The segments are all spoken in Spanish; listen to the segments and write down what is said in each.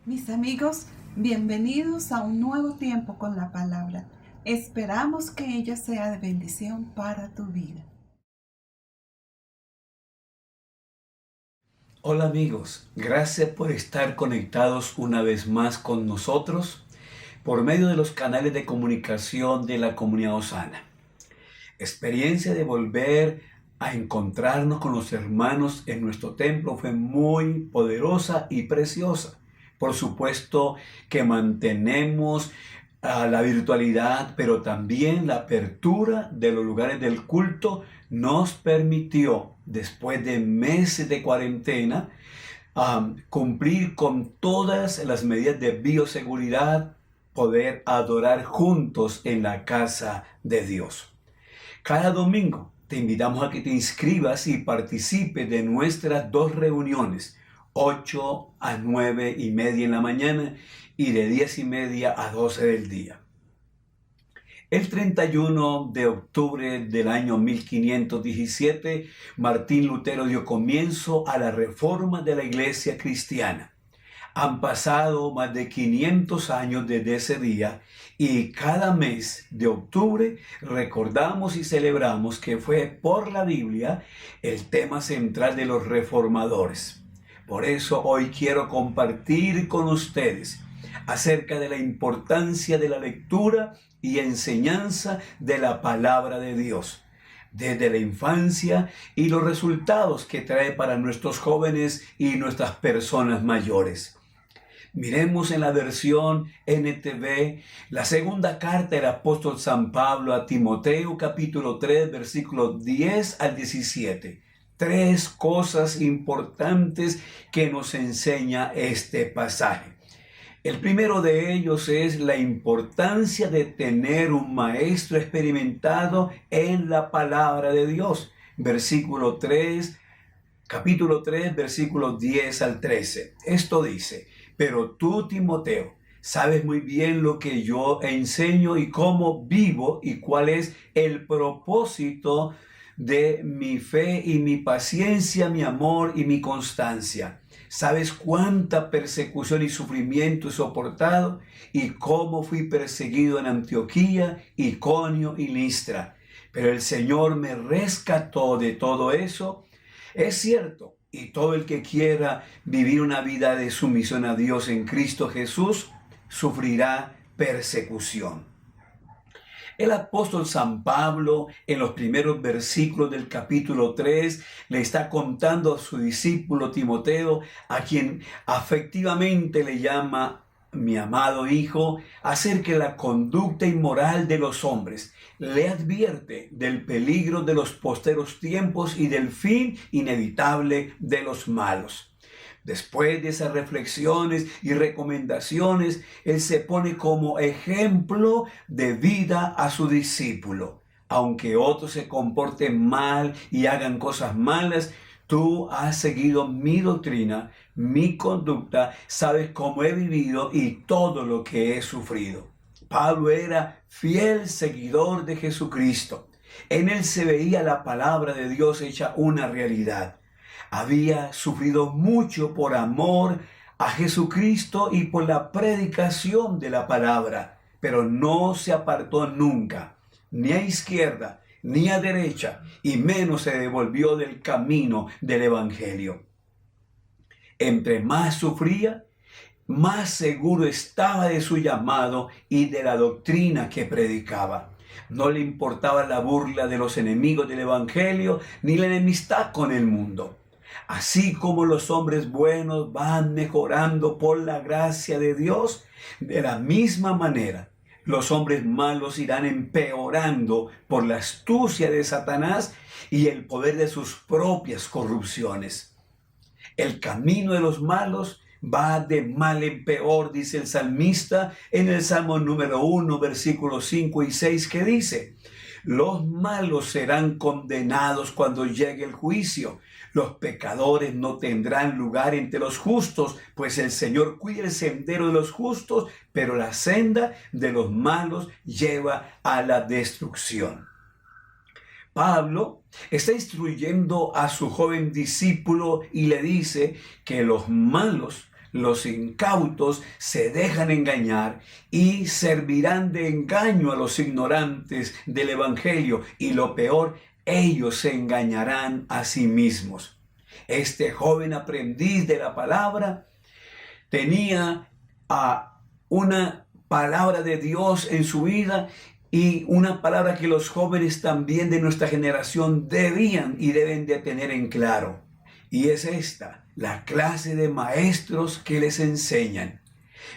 Mis amigos, bienvenidos a un nuevo tiempo con la palabra. Esperamos que ella sea de bendición para tu vida. Hola amigos, gracias por estar conectados una vez más con nosotros por medio de los canales de comunicación de la comunidad Osana. Experiencia de volver a encontrarnos con los hermanos en nuestro templo fue muy poderosa y preciosa. Por supuesto que mantenemos la virtualidad, pero también la apertura de los lugares del culto nos permitió, después de meses de cuarentena, cumplir con todas las medidas de bioseguridad, poder adorar juntos en la casa de Dios. Cada domingo te invitamos a que te inscribas y participes de nuestras dos reuniones, 8 a 9:30 en la mañana y de 10:30 a 12 del día. El 31 de octubre del año 1517, Martín Lutero dio comienzo a la reforma de la Iglesia cristiana. Han pasado más de 500 años desde ese día y cada mes de octubre recordamos y celebramos que fue por la Biblia el tema central de los reformadores. Por eso hoy quiero compartir con ustedes acerca de la importancia de la lectura y enseñanza de la palabra de Dios desde la infancia y los resultados que trae para nuestros jóvenes y nuestras personas mayores. Miremos en la versión NTV la segunda carta del apóstol San Pablo a Timoteo, capítulo 3, versículos 10 al 17. Tres cosas importantes que nos enseña este pasaje. El primero de ellos es la importancia de tener un maestro experimentado en la palabra de Dios. Versículo 3, capítulo 3, versículos 10 al 13. Esto dice: pero tú, Timoteo, sabes muy bien lo que yo enseño y cómo vivo y cuál es el propósito de mi fe y mi paciencia, mi amor y mi constancia. Sabes cuánta persecución y sufrimiento he soportado y cómo fui perseguido en Antioquía, Iconio y Listra. Pero el Señor me rescató de todo eso. Es cierto, y todo el que quiera vivir una vida de sumisión a Dios en Cristo Jesús sufrirá persecución. El apóstol San Pablo, en los primeros versículos del capítulo 3, le está contando a su discípulo Timoteo, a quien afectivamente le llama mi amado hijo, acerca de la conducta inmoral de los hombres. Le advierte del peligro de los posteros tiempos y del fin inevitable de los malos. Después de esas reflexiones y recomendaciones, él se pone como ejemplo de vida a su discípulo. Aunque otros se comporten mal y hagan cosas malas, tú has seguido mi doctrina, mi conducta, sabes cómo he vivido y todo lo que he sufrido. Pablo era fiel seguidor de Jesucristo. En él se veía la palabra de Dios hecha una realidad. Había sufrido mucho por amor a Jesucristo y por la predicación de la palabra, pero no se apartó nunca, ni a izquierda, ni a derecha, y menos se devolvió del camino del Evangelio. Entre más sufría, más seguro estaba de su llamado y de la doctrina que predicaba. No le importaba la burla de los enemigos del Evangelio, ni la enemistad con el mundo. Así como los hombres buenos van mejorando por la gracia de Dios, de la misma manera, los hombres malos irán empeorando por la astucia de Satanás y el poder de sus propias corrupciones. El camino de los malos va de mal en peor, dice el salmista en el Salmo número 1, versículos 5 y 6, que dice: los malos serán condenados cuando llegue el juicio. Los pecadores no tendrán lugar entre los justos, pues el Señor cuida el sendero de los justos, pero la senda de los malos lleva a la destrucción. Pablo está instruyendo a su joven discípulo y le dice que los malos los incautos se dejan engañar y servirán de engaño a los ignorantes del Evangelio, y lo peor, ellos se engañarán a sí mismos. Este joven aprendiz de la palabra tenía una palabra de Dios en su vida, y una palabra que los jóvenes también de nuestra generación debían y deben de tener en claro. Y es esta: la clase de maestros que les enseñan,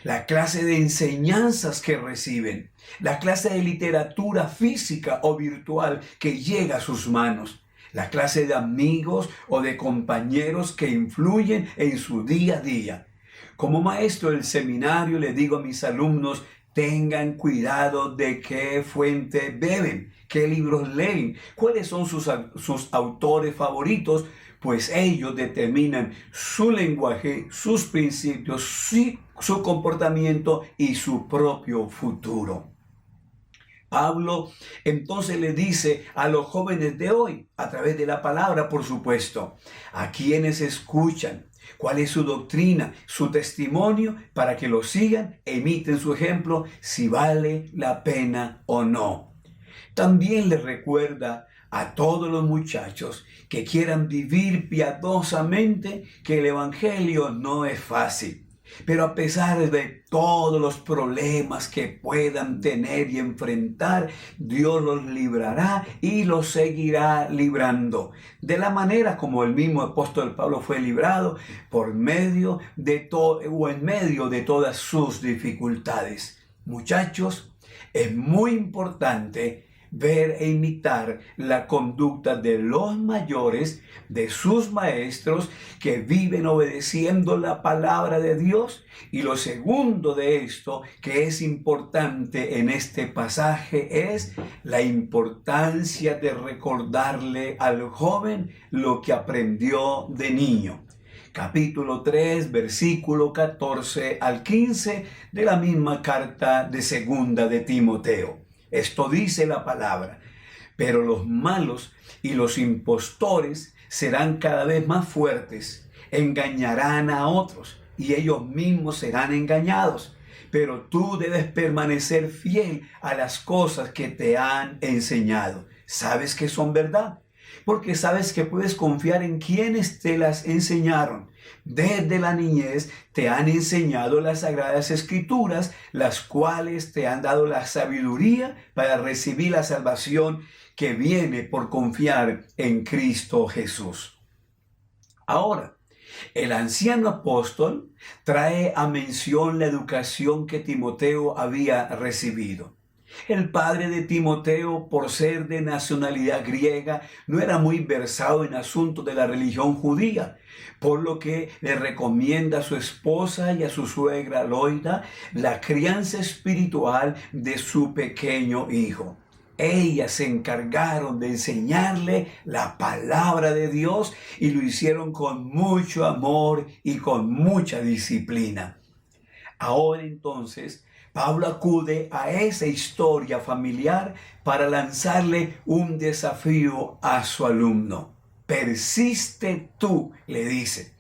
la clase de enseñanzas que reciben, la clase de literatura física o virtual que llega a sus manos, la clase de amigos o de compañeros que influyen en su día a día. Como maestro del seminario le digo a mis alumnos: tengan cuidado de qué fuente beben, qué libros leen, cuáles son sus autores favoritos, pues ellos determinan su lenguaje, sus principios, su comportamiento y su propio futuro. Pablo entonces le dice a los jóvenes de hoy, a través de la palabra, por supuesto, a quienes escuchan, cuál es su doctrina, su testimonio, para que lo sigan e imiten su ejemplo, si vale la pena o no. También les recuerda a todos los muchachos que quieran vivir piadosamente que el Evangelio no es fácil. Pero a pesar de todos los problemas que puedan tener y enfrentar, Dios los librará y los seguirá librando. De la manera como el mismo apóstol Pablo fue librado, por medio de en medio de todas sus dificultades. Muchachos, es muy importante ver e imitar la conducta de los mayores, de sus maestros, que viven obedeciendo la palabra de Dios. Y lo segundo de esto, que es importante en este pasaje, es la importancia de recordarle al joven lo que aprendió de niño. Capítulo 3, versículo 14 al 15 de la misma carta de segunda de Timoteo. Esto dice la palabra: pero los malos y los impostores serán cada vez más fuertes, engañarán a otros y ellos mismos serán engañados. Pero tú debes permanecer fiel a las cosas que te han enseñado. Sabes que son verdad, porque sabes que puedes confiar en quienes te las enseñaron. Desde la niñez te han enseñado las Sagradas Escrituras, las cuales te han dado la sabiduría para recibir la salvación que viene por confiar en Cristo Jesús. Ahora, el anciano apóstol trae a mención la educación que Timoteo había recibido. El padre de Timoteo, por ser de nacionalidad griega, no era muy versado en asuntos de la religión judía, por lo que le recomienda a su esposa y a su suegra Loida la crianza espiritual de su pequeño hijo. Ellas se encargaron de enseñarle la palabra de Dios y lo hicieron con mucho amor y con mucha disciplina. Ahora entonces, Pablo acude a esa historia familiar para lanzarle un desafío a su alumno. Persiste tú, le dice.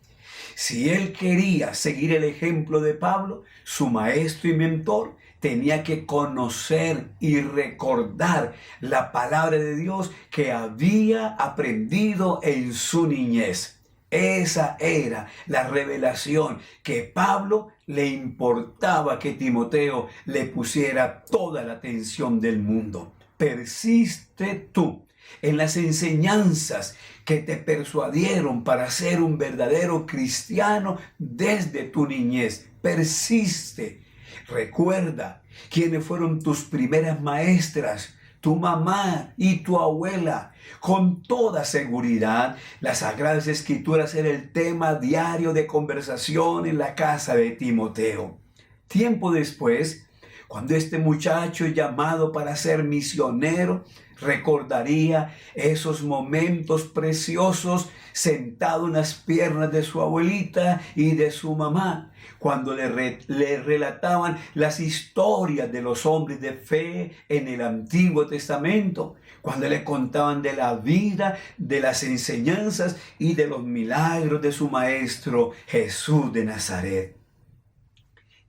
Si él quería seguir el ejemplo de Pablo, su maestro y mentor, tenía que conocer y recordar la palabra de Dios que había aprendido en su niñez. Esa era la revelación que Pablo le importaba que Timoteo le pusiera toda la atención del mundo. Persiste tú en las enseñanzas que te persuadieron para ser un verdadero cristiano desde tu niñez. Persiste. Recuerda quiénes fueron tus primeras maestras, tu mamá y tu abuela. Con toda seguridad, las Sagradas Escrituras era el tema diario de conversación en la casa de Timoteo. Tiempo después, cuando este muchacho llamado para ser misionero recordaría esos momentos preciosos sentado en las piernas de su abuelita y de su mamá, cuando le relataban las historias de los hombres de fe en el Antiguo Testamento, cuando le contaban de la vida, de las enseñanzas y de los milagros de su maestro Jesús de Nazaret.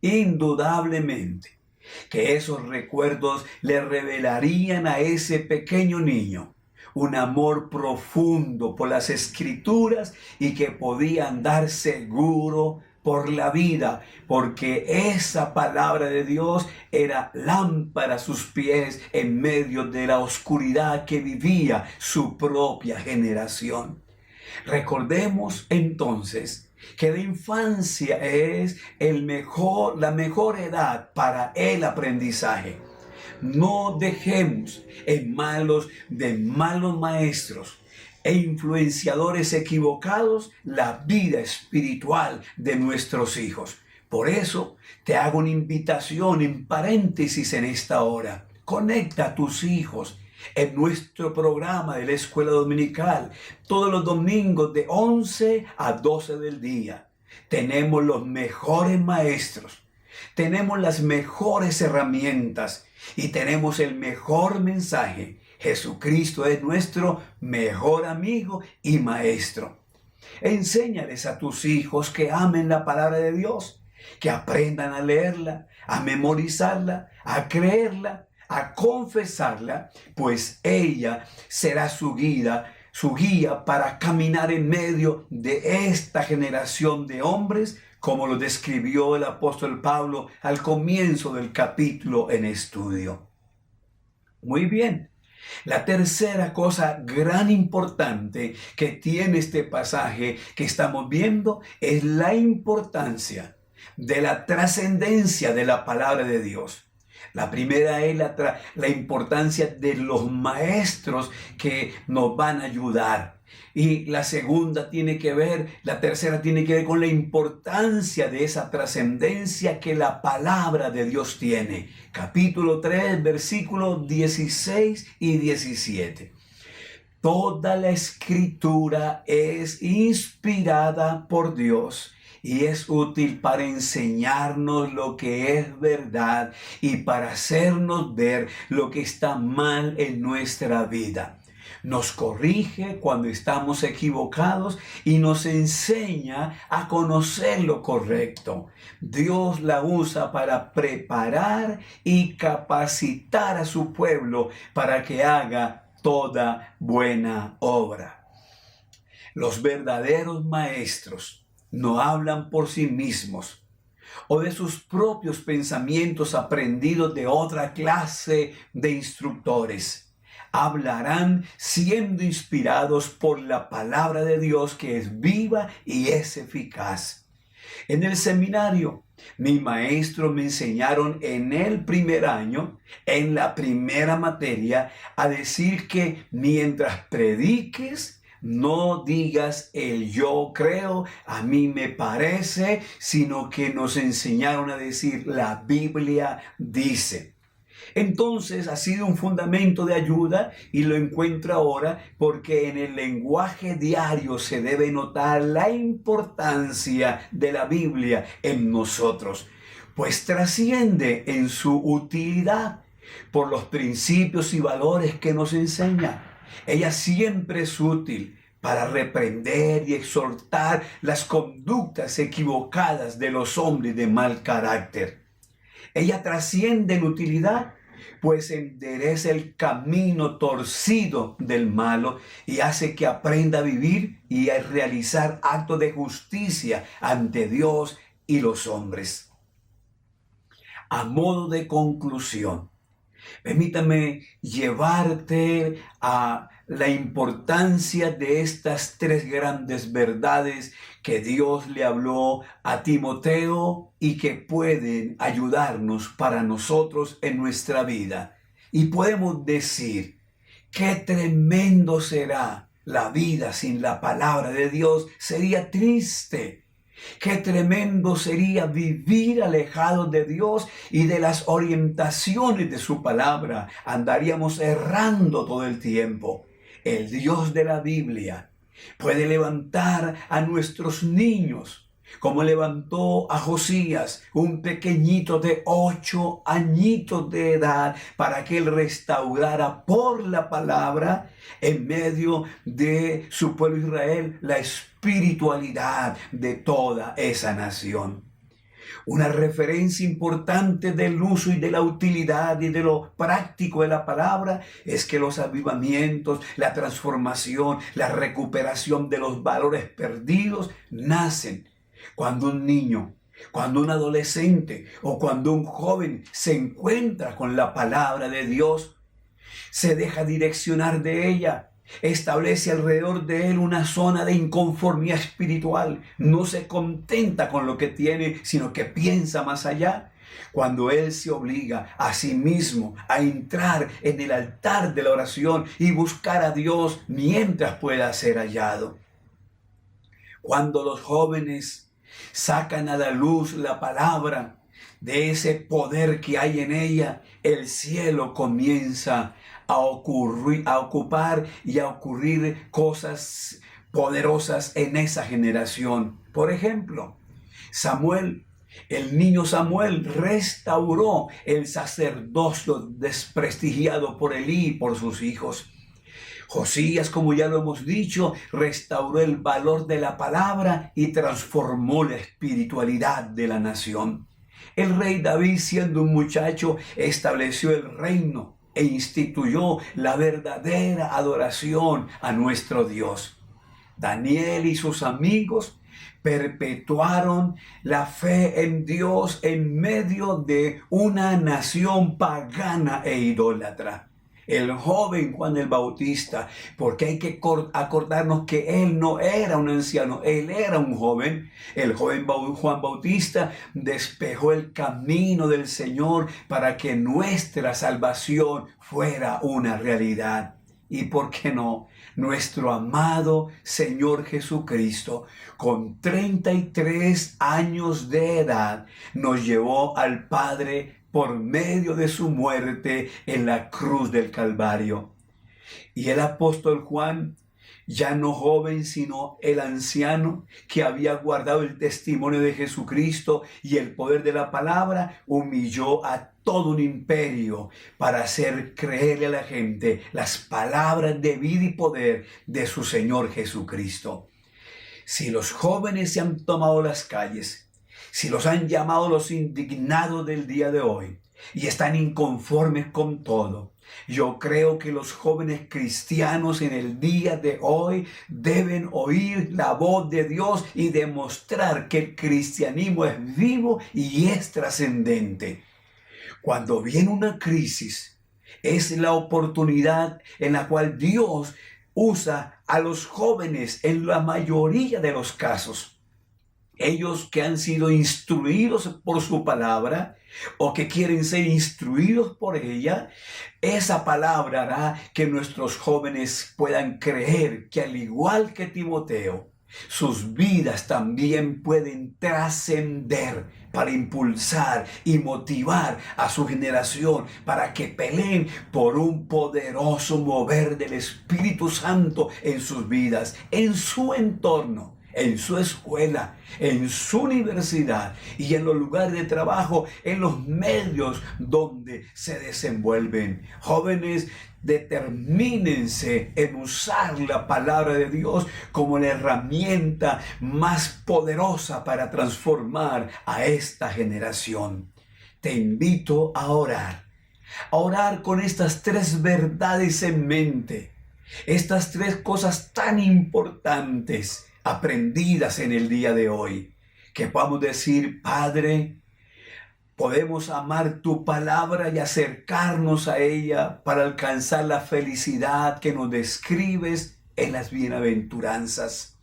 indudablemente que esos recuerdos le revelarían a ese pequeño niño un amor profundo por las Escrituras y que podía andar seguro por la vida, porque esa palabra de Dios era lámpara a sus pies en medio de la oscuridad que vivía su propia generación. Recordemos entonces que la infancia es la mejor edad para el aprendizaje. No dejemos en manos de malos maestros e influenciadores equivocados la vida espiritual de nuestros hijos. Por eso te hago una invitación en paréntesis en esta hora. Conecta a tus hijos en nuestro programa de la escuela dominical todos los domingos de 11 a 12 del día. Tenemos los mejores maestros, tenemos las mejores herramientas y tenemos el mejor mensaje. Jesucristo es nuestro mejor amigo y maestro. Enséñales a tus hijos que amen la palabra de Dios, que aprendan a leerla, a memorizarla, a creerla, a confesarla, pues ella será su guía para caminar en medio de esta generación de hombres, como lo describió el apóstol Pablo al comienzo del capítulo en estudio. Muy bien. La tercera cosa gran importante que tiene este pasaje que estamos viendo es la importancia de la trascendencia de la palabra de Dios. La primera es la importancia de los maestros que nos van a ayudar. Y la tercera tiene que ver con la importancia de esa trascendencia que la palabra de Dios tiene. Capítulo 3, versículos 16 y 17. Toda la escritura es inspirada por Dios y es útil para enseñarnos lo que es verdad y para hacernos ver lo que está mal en nuestra vida. Nos corrige cuando estamos equivocados y nos enseña a conocer lo correcto. Dios la usa para preparar y capacitar a su pueblo para que haga toda buena obra. Los verdaderos maestros no hablan por sí mismos o de sus propios pensamientos aprendidos de otra clase de instructores. Hablarán siendo inspirados por la palabra de Dios que es viva y es eficaz. En el seminario, mi maestro me enseñaron en el primer año, en la primera materia, a decir que mientras prediques, no digas el yo creo, a mí me parece, sino que nos enseñaron a decir la Biblia dice. Entonces ha sido un fundamento de ayuda y lo encuentro ahora porque en el lenguaje diario se debe notar la importancia de la Biblia en nosotros, pues trasciende en su utilidad por los principios y valores que nos enseña. Ella siempre es útil para reprender y exhortar las conductas equivocadas de los hombres de mal carácter. Ella trasciende en utilidad, pues endereza el camino torcido del malo y hace que aprenda a vivir y a realizar actos de justicia ante Dios y los hombres. A modo de conclusión, permítame llevarte a la importancia de estas tres grandes verdades que Dios le habló a Timoteo y que pueden ayudarnos para nosotros en nuestra vida. Y podemos decir, qué tremendo será la vida sin la palabra de Dios. Sería triste. Qué tremendo sería vivir alejados de Dios y de las orientaciones de su palabra. Andaríamos errando todo el tiempo. El Dios de la Biblia puede levantar a nuestros niños, como levantó a Josías, un pequeñito de 8 añitos de edad, para que él restaurara por la palabra en medio de su pueblo Israel la espiritualidad de toda esa nación. Una referencia importante del uso y de la utilidad y de lo práctico de la palabra es que los avivamientos, la transformación, la recuperación de los valores perdidos nacen cuando un niño, cuando un adolescente o cuando un joven se encuentra con la palabra de Dios, se deja direccionar de ella. Establece alrededor de él una zona de inconformidad espiritual. No se contenta con lo que tiene, sino que piensa más allá. Cuando él se obliga a sí mismo a entrar en el altar de la oración y buscar a Dios mientras pueda ser hallado. Cuando los jóvenes sacan a la luz la palabra, de ese poder que hay en ella, el cielo comienza a ocupar y a ocurrir cosas poderosas en esa generación. Por ejemplo, Samuel, el niño Samuel, restauró el sacerdocio desprestigiado por Elí y por sus hijos. Josías, como ya lo hemos dicho, restauró el valor de la palabra y transformó la espiritualidad de la nación. El rey David, siendo un muchacho, estableció el reino e instituyó la verdadera adoración a nuestro Dios. Daniel y sus amigos perpetuaron la fe en Dios en medio de una nación pagana e idólatra. El joven Juan el Bautista, porque hay que acordarnos que él no era un anciano, él era un joven. El joven Juan Bautista despejó el camino del Señor para que nuestra salvación fuera una realidad. Y por qué no, nuestro amado Señor Jesucristo, con 33 años de edad, nos llevó al Padre por medio de su muerte en la cruz del Calvario. Y el apóstol Juan, ya no joven, sino el anciano que había guardado el testimonio de Jesucristo y el poder de la palabra, humilló a todo un imperio para hacer creerle a la gente las palabras de vida y poder de su Señor Jesucristo. Si los jóvenes se han tomado las calles, si los han llamado los indignados del día de hoy y están inconformes con todo, yo creo que los jóvenes cristianos en el día de hoy deben oír la voz de Dios y demostrar que el cristianismo es vivo y es trascendente. Cuando viene una crisis, es la oportunidad en la cual Dios usa a los jóvenes en la mayoría de los casos. Ellos que han sido instruidos por su palabra o que quieren ser instruidos por ella, esa palabra hará que nuestros jóvenes puedan creer que al igual que Timoteo, sus vidas también pueden trascender para impulsar y motivar a su generación para que peleen por un poderoso mover del Espíritu Santo en sus vidas, en su entorno, en su escuela, en su universidad y en los lugares de trabajo, en los medios donde se desenvuelven. Jóvenes, determínense en usar la palabra de Dios como la herramienta más poderosa para transformar a esta generación. Te invito a orar con estas 3 verdades en mente, estas 3 cosas tan importantes aprendidas en el día de hoy, que podamos decir: Padre, podemos amar tu palabra y acercarnos a ella para alcanzar la felicidad que nos describes en las bienaventuranzas.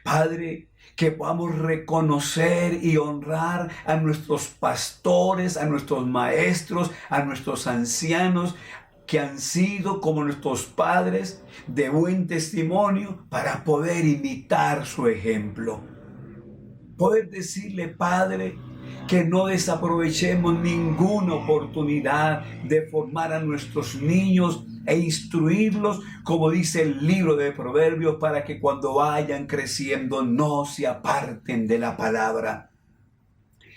Padre, que podamos reconocer y honrar a nuestros pastores, a nuestros maestros, a nuestros ancianos, que han sido como nuestros padres de buen testimonio, para poder imitar su ejemplo. Poder decirle, Padre, que no desaprovechemos ninguna oportunidad de formar a nuestros niños e instruirlos, como dice el libro de Proverbios, para que cuando vayan creciendo no se aparten de la palabra.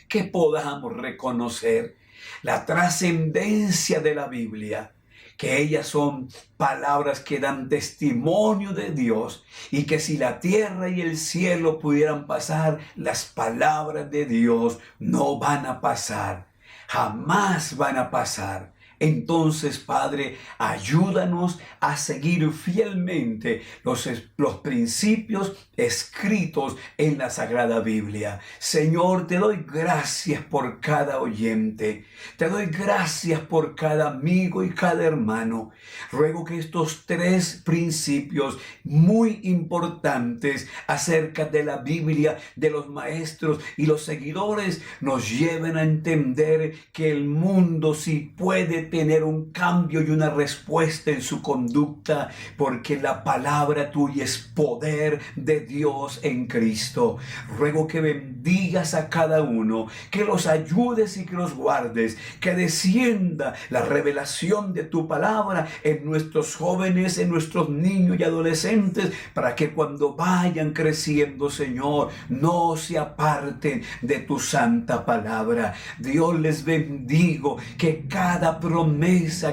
Que podamos reconocer la trascendencia de la Biblia, que ellas son palabras que dan testimonio de Dios y que si la tierra y el cielo pudieran pasar, las palabras de Dios no van a pasar, jamás van a pasar. Entonces, Padre, ayúdanos a seguir fielmente los principios escritos en la Sagrada Biblia. Señor, te doy gracias por cada oyente. Te doy gracias por cada amigo y cada hermano. Ruego que estos 3 principios muy importantes acerca de la Biblia, de los maestros y los seguidores, nos lleven a entender que el mundo sí puede tener un cambio y una respuesta en su conducta, porque la palabra tuya es poder de Dios en Cristo. Ruego que bendigas a cada uno, que los ayudes y que los guardes, que descienda la revelación de tu palabra en nuestros jóvenes, en nuestros niños y adolescentes, para que cuando vayan creciendo, Señor, no se aparten de tu santa palabra. Dios, les bendigo, que cada promesa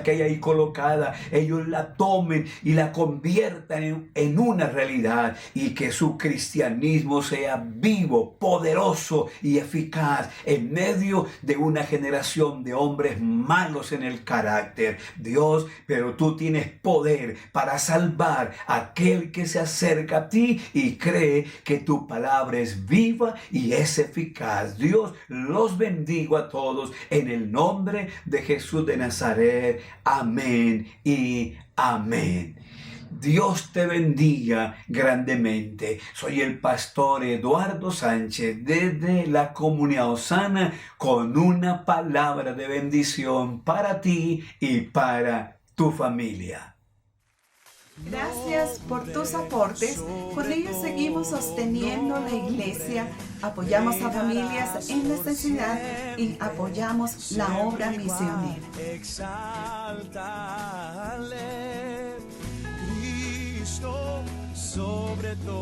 que hay ahí colocada, ellos la tomen y la conviertan en una realidad, y que su cristianismo sea vivo, poderoso y eficaz en medio de una generación de hombres malos en el carácter. Dios, pero tú tienes poder para salvar a aquel que se acerca a ti y cree que tu palabra es viva y es eficaz. Dios, los bendigo a todos en el nombre de Jesús de Nazaret. Amén y amén. Dios te bendiga grandemente. Soy el pastor Eduardo Sánchez desde la Comunidad Osana, con una palabra de bendición para ti y para tu familia. Gracias por tus aportes. Con ellos seguimos sosteniendo la iglesia, apoyamos a familias en necesidad y apoyamos la obra misionera.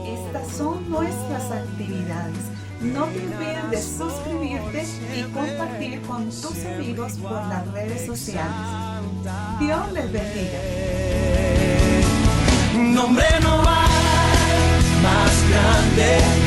Estas son nuestras actividades. No te olvides de suscribirte y compartir con tus amigos por las redes sociales. Dios les bendiga. Nombre no hay más grande.